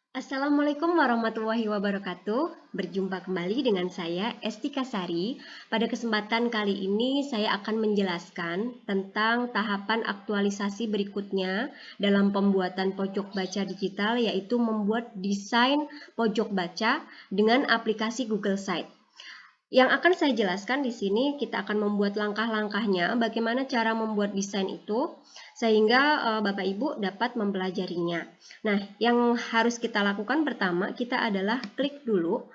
Assalamualaikum warahmatullahi wabarakatuh. Berjumpa kembali dengan saya Estika Sari. Pada kesempatan kali ini saya akan menjelaskan tentang tahapan aktualisasi berikutnya dalam pembuatan pojok baca digital, yaitu membuat desain pojok baca dengan aplikasi Google Sites. Yang akan saya jelaskan di sini, kita akan membuat langkah-langkahnya, bagaimana cara membuat desain itu, sehingga Bapak Ibu dapat mempelajarinya. Nah, yang harus kita lakukan pertama, kita adalah klik dulu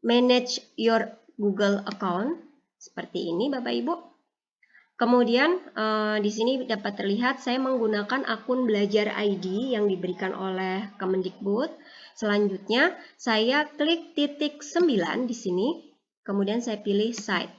Manage your Google account, seperti ini Bapak Ibu. Kemudian di sini dapat terlihat saya menggunakan akun Belajar ID yang diberikan oleh Kemendikbud. Selanjutnya, saya klik titik 9 di sini. Kemudian saya pilih Site.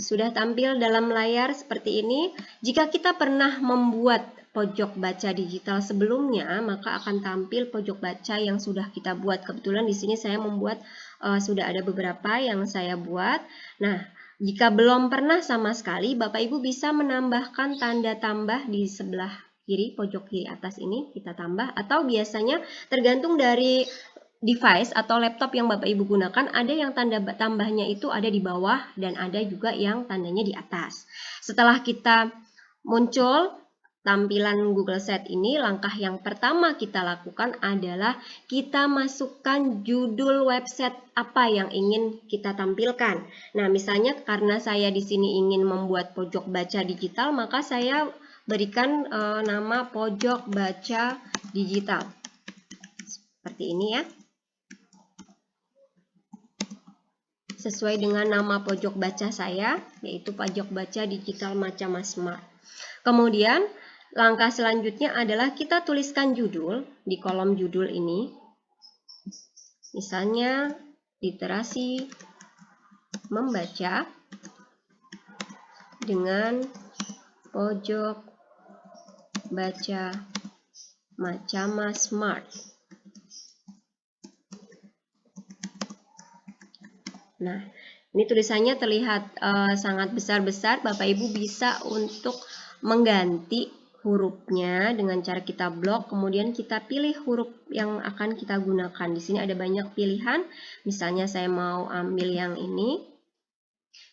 Sudah tampil dalam layar seperti ini. Jika kita pernah membuat pojok baca digital sebelumnya, maka akan tampil pojok baca yang sudah kita buat. Kebetulan di sini saya membuat, sudah ada beberapa yang saya buat. Nah, jika belum pernah sama sekali, Bapak Ibu bisa menambahkan tanda tambah di sebelah kiri, pojok kiri atas ini kita tambah, atau biasanya tergantung dari device atau laptop yang Bapak Ibu gunakan, ada yang tanda tambahnya itu ada di bawah dan ada juga yang tandanya di atas. Setelah kita muncul tampilan Google Sites ini, langkah yang pertama kita lakukan adalah kita masukkan judul website apa yang ingin kita tampilkan. Nah, misalnya karena saya di sini ingin membuat pojok baca digital, maka saya berikan nama pojok baca digital. Seperti ini ya. Sesuai dengan nama pojok baca saya, yaitu pojok baca digital Macamas Smart. Kemudian, langkah selanjutnya adalah kita tuliskan judul di kolom judul ini. Misalnya, literasi membaca dengan pojok baca Macamas Smart. Nah, ini tulisannya terlihat sangat besar-besar. Bapak Ibu bisa untuk mengganti hurufnya dengan cara kita blok, kemudian kita pilih huruf yang akan kita gunakan. Di sini ada banyak pilihan. Misalnya saya mau ambil yang ini.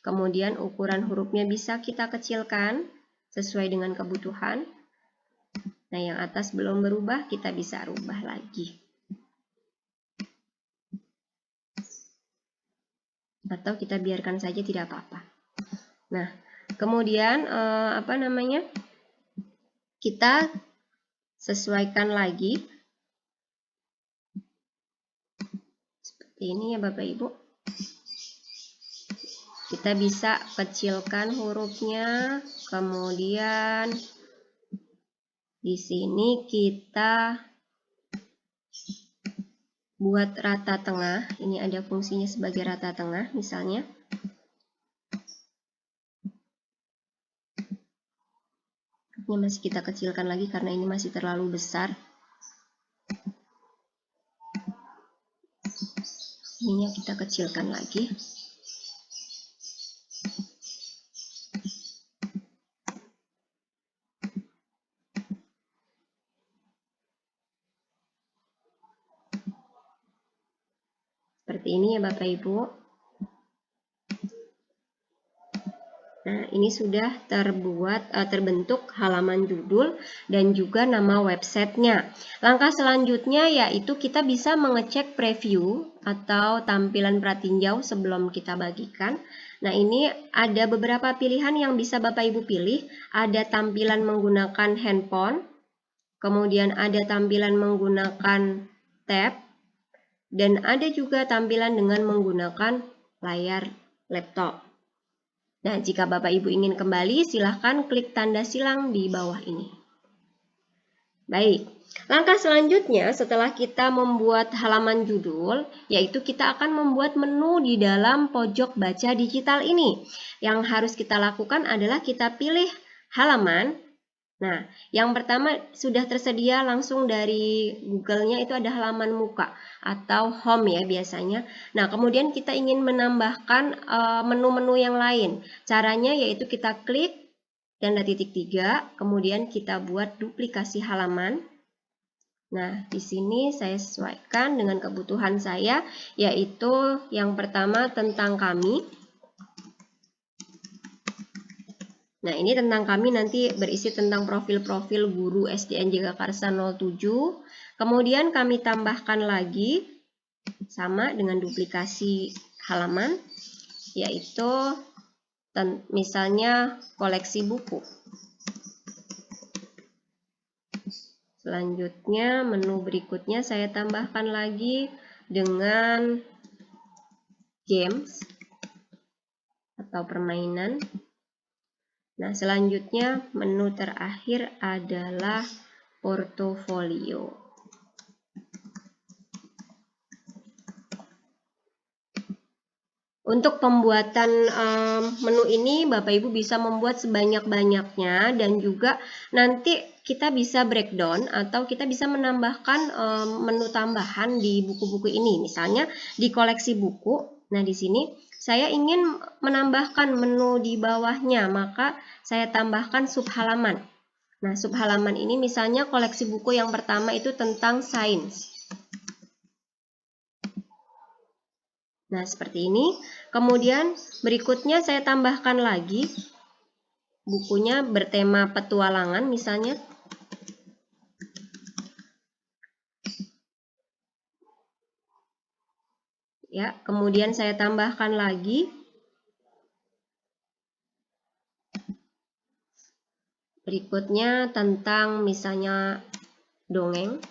Kemudian ukuran hurufnya bisa kita kecilkan sesuai dengan kebutuhan. Nah, yang atas belum berubah, kita bisa rubah lagi. Atau kita biarkan saja, tidak apa-apa. Nah, kemudian kita sesuaikan lagi seperti ini ya Bapak Ibu. Kita bisa kecilkan hurufnya, kemudian di sini kita buat rata tengah. Ini ada fungsinya sebagai rata tengah misalnya. Ini masih kita kecilkan lagi karena ini masih terlalu besar. Ininya kita kecilkan lagi. Seperti ini ya Bapak Ibu. Nah, ini sudah terbentuk halaman judul dan juga nama websitenya. Langkah selanjutnya yaitu kita bisa mengecek preview atau tampilan pratinjau sebelum kita bagikan. Nah, ini ada beberapa pilihan yang bisa Bapak Ibu pilih. Ada tampilan menggunakan handphone, kemudian ada tampilan menggunakan tab, dan ada juga tampilan dengan menggunakan layar laptop. Nah, jika Bapak Ibu ingin kembali, silahkan klik tanda silang di bawah ini. Baik, langkah selanjutnya setelah kita membuat halaman judul, yaitu kita akan membuat menu di dalam pojok baca digital ini. Yang harus kita lakukan adalah kita pilih halaman. Nah, yang pertama sudah tersedia langsung dari Google-nya, itu ada halaman muka atau home ya biasanya. Nah, kemudian kita ingin menambahkan menu-menu yang lain. Caranya yaitu kita klik tanda titik 3, kemudian kita buat duplikasi halaman. Nah, di sini saya sesuaikan dengan kebutuhan saya, yaitu yang pertama tentang kami. Nah, ini tentang kami nanti berisi tentang profil-profil guru SDN Jagakarsa 07. Kemudian kami tambahkan lagi sama dengan duplikasi halaman, yaitu misalnya koleksi buku. Selanjutnya, menu berikutnya saya tambahkan lagi dengan games atau permainan. Nah, selanjutnya menu terakhir adalah portofolio. Untuk pembuatan menu ini Bapak Ibu bisa membuat sebanyak-banyaknya, dan juga nanti kita bisa breakdown atau kita bisa menambahkan menu tambahan di buku-buku ini. Misalnya di koleksi buku. Nah, di sini saya ingin menambahkan menu di bawahnya, maka saya tambahkan subhalaman. Nah, subhalaman ini misalnya koleksi buku yang pertama itu tentang sains. Nah, seperti ini. Kemudian berikutnya saya tambahkan lagi bukunya bertema petualangan misalnya. Ya, kemudian saya tambahkan lagi berikutnya tentang misalnya dongeng.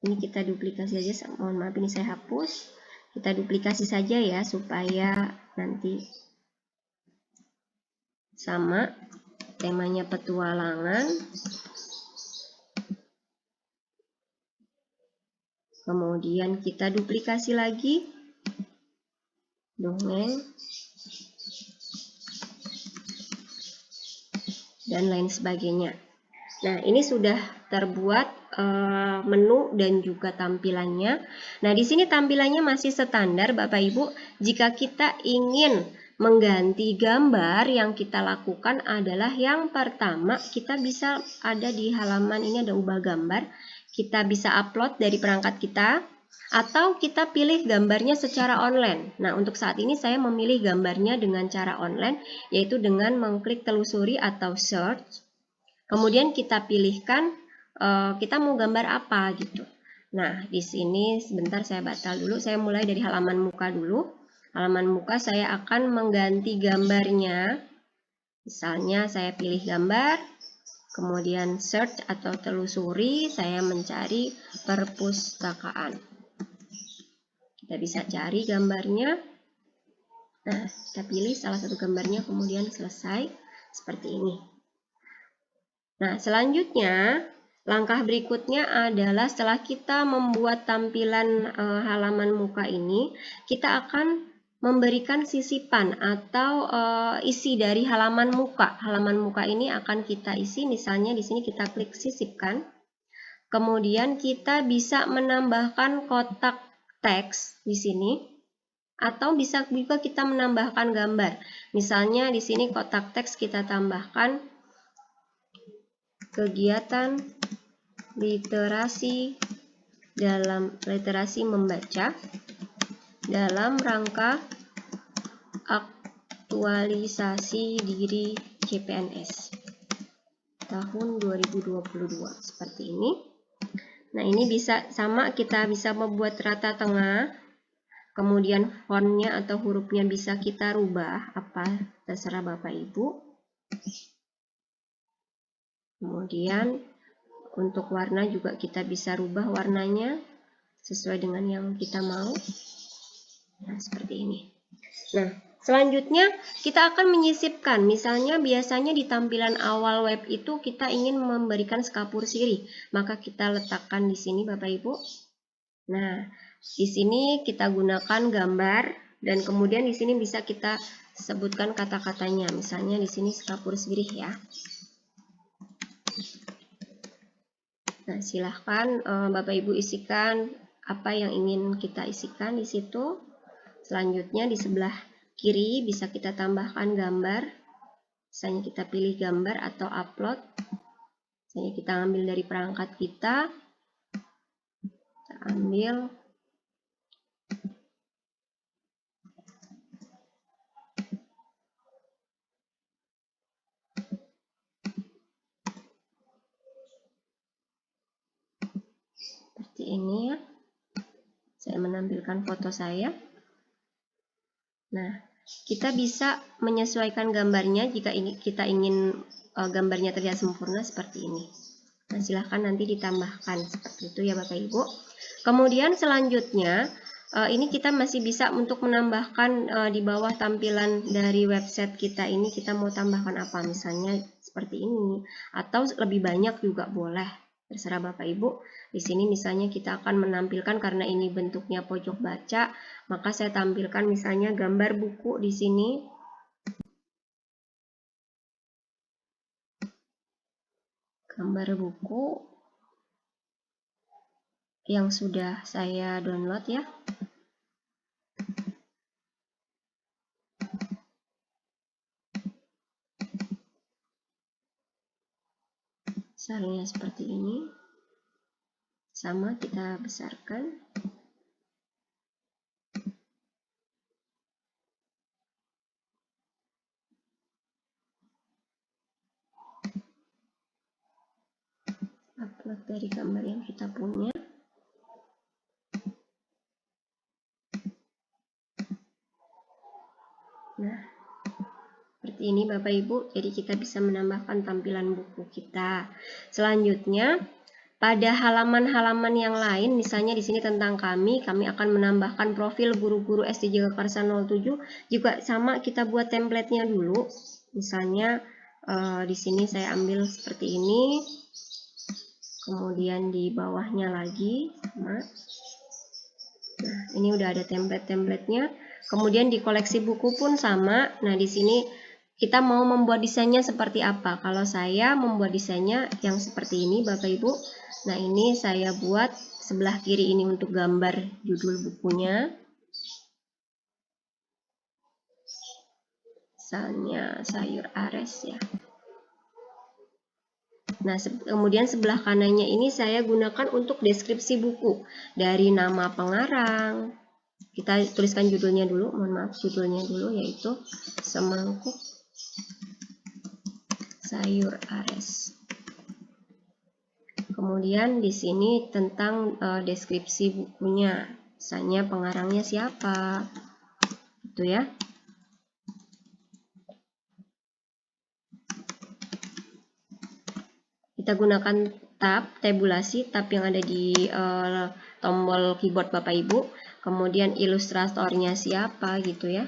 Ini kita duplikasi saja, mohon maaf ini saya hapus. Kita duplikasi saja ya supaya nanti sama, temanya petualangan. Kemudian kita duplikasi lagi dongeng dan lain sebagainya. Nah, ini sudah terbuat menu dan juga tampilannya. Nah, di sini tampilannya masih standar Bapak Ibu. Jika kita ingin mengganti gambar, yang kita lakukan adalah yang pertama kita bisa ada di halaman ini ada ubah gambar. Kita bisa upload dari perangkat kita atau kita pilih gambarnya secara online. Nah, untuk saat ini saya memilih gambarnya dengan cara online, yaitu dengan mengklik telusuri atau search. Kemudian kita pilihkan kita mau gambar apa gitu. Nah, di sini sebentar saya batal dulu. Saya mulai dari halaman muka dulu. Halaman muka saya akan mengganti gambarnya. Misalnya saya pilih gambar, kemudian search atau telusuri, saya mencari perpustakaan. Kita bisa cari gambarnya. Nah, kita pilih salah satu gambarnya, kemudian selesai. Seperti ini. Nah, selanjutnya, langkah berikutnya adalah setelah kita membuat tampilan halaman muka ini, kita akan memberikan sisipan atau isi dari halaman muka. Halaman muka ini akan kita isi, misalnya di sini kita klik sisipkan. Kemudian kita bisa menambahkan kotak teks di sini, atau bisa juga kita menambahkan gambar. Misalnya di sini kotak teks kita tambahkan kegiatan literasi membaca dalam rangka aktualisasi diri CPNS tahun 2022 seperti ini. Nah, ini bisa sama, kita bisa membuat rata tengah, kemudian fontnya atau hurufnya bisa kita rubah apa terserah Bapak Ibu. Kemudian untuk warna juga kita bisa rubah warnanya sesuai dengan yang kita mau. Nah, seperti ini. Nah, selanjutnya kita akan menyisipkan. Misalnya biasanya di tampilan awal web itu kita ingin memberikan skapur siri, maka kita letakkan di sini Bapak Ibu. Nah, di sini kita gunakan gambar dan kemudian di sini bisa kita sebutkan kata-katanya. Misalnya di sini skapur sirih ya. Nah, silahkan Bapak Ibu isikan apa yang ingin kita isikan di situ. Selanjutnya di sebelah kiri bisa kita tambahkan gambar. Misalnya kita pilih gambar atau upload. Misalnya kita ambil dari perangkat kita ambil. Seperti ini ya. Saya menampilkan foto saya. Nah, kita bisa menyesuaikan gambarnya jika kita ingin gambarnya terlihat sempurna seperti ini. Nah, silahkan nanti ditambahkan seperti itu ya Bapak Ibu. Kemudian selanjutnya, ini kita masih bisa untuk menambahkan di bawah tampilan dari website kita ini, kita mau tambahkan apa, misalnya seperti ini, atau lebih banyak juga boleh, terserah Bapak Ibu. Di sini misalnya kita akan menampilkan, karena ini bentuknya pojok baca, maka saya tampilkan misalnya gambar buku di sini. Gambar buku yang sudah saya download ya. Misalnya seperti ini. Sama, kita besarkan. Upload dari gambar yang kita punya. Nah, seperti ini Bapak Ibu. Jadi kita bisa menambahkan tampilan buku kita. Selanjutnya, pada halaman-halaman yang lain, misalnya di sini tentang kami akan menambahkan profil guru-guru SD Jagakarsa 07. Juga sama, kita buat template-nya dulu. Misalnya di sini saya ambil seperti ini. Kemudian di bawahnya lagi sama. Nah, ini udah ada template-templatenya. Kemudian di koleksi buku pun sama. Nah, di sini kita mau membuat desainnya seperti apa. Kalau saya membuat desainnya yang seperti ini Bapak Ibu. Nah, ini saya buat sebelah kiri ini untuk gambar judul bukunya. Misalnya sayur ares ya. Nah, kemudian sebelah kanannya ini saya gunakan untuk deskripsi buku. Dari nama pengarang, kita tuliskan judulnya dulu, mohon maaf, judulnya dulu, yaitu Semangkuk Sayur Ares. Kemudian di sini tentang deskripsi bukunya, misalnya pengarangnya siapa, gitu ya. Kita gunakan tabulasi, tab yang ada di tombol keyboard Bapak Ibu. Kemudian ilustratornya siapa gitu ya.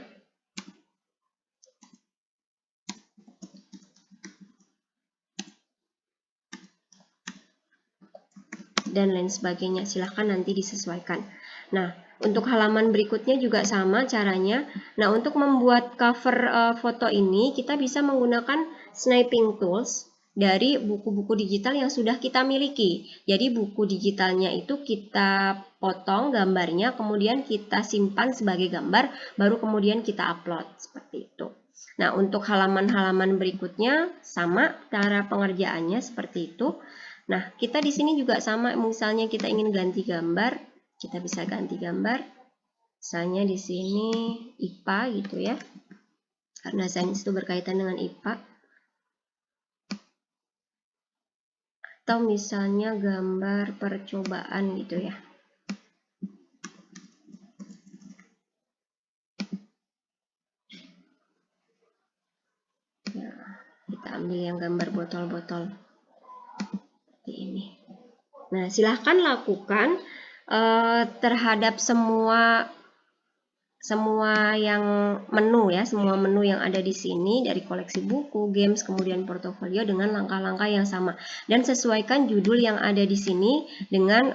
Dan lain sebagainya, silahkan nanti disesuaikan. Nah, untuk halaman berikutnya juga sama caranya. Nah, untuk membuat cover foto ini, kita bisa menggunakan sniping tools dari buku-buku digital yang sudah kita miliki. Jadi buku digitalnya itu kita potong gambarnya, kemudian kita simpan sebagai gambar, baru kemudian kita upload, seperti itu. Nah, untuk halaman-halaman berikutnya sama cara pengerjaannya seperti itu. Nah, kita di sini juga sama, misalnya kita ingin ganti gambar, kita bisa ganti gambar. Misalnya di sini IPA gitu ya. Karena sains itu berkaitan dengan IPA. Atau misalnya gambar percobaan gitu ya. Nah, kita ambil yang gambar botol-botol seperti ini. Nah, silahkan lakukan terhadap semua yang menu ya, semua menu yang ada di sini dari koleksi buku, games, kemudian portofolio dengan langkah-langkah yang sama, dan sesuaikan judul yang ada di sini dengan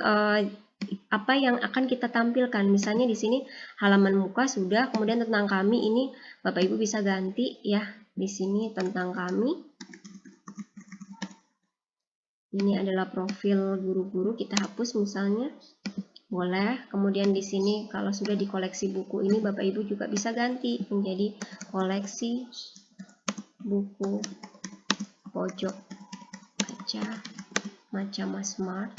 apa yang akan kita tampilkan. Misalnya di sini halaman muka sudah, kemudian tentang kami ini Bapak Ibu bisa ganti ya. Di sini tentang kami. Ini adalah profil guru-guru, kita hapus misalnya. boleh. Kemudian di sini kalau sudah di koleksi buku ini Bapak Ibu juga bisa ganti menjadi koleksi buku pojok baca Macama Smart.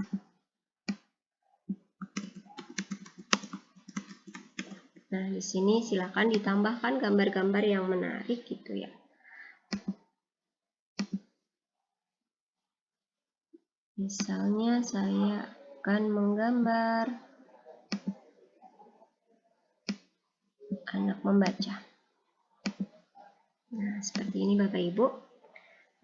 Nah, di sini silakan ditambahkan gambar-gambar yang menarik gitu ya. Misalnya saya akan menggambar anak membaca. Nah, seperti ini Bapak Ibu.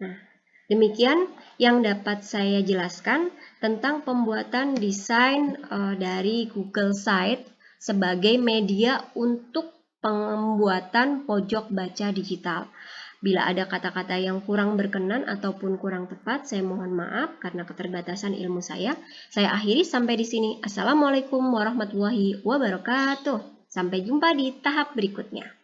Nah, demikian yang dapat saya jelaskan tentang pembuatan desain dari Google Site sebagai media untuk pembuatan pojok baca digital. Bila ada kata-kata yang kurang berkenan ataupun kurang tepat, saya mohon maaf karena keterbatasan ilmu saya. Saya akhiri sampai di sini. Assalamualaikum warahmatullahi wabarakatuh. Sampai jumpa di tahap berikutnya.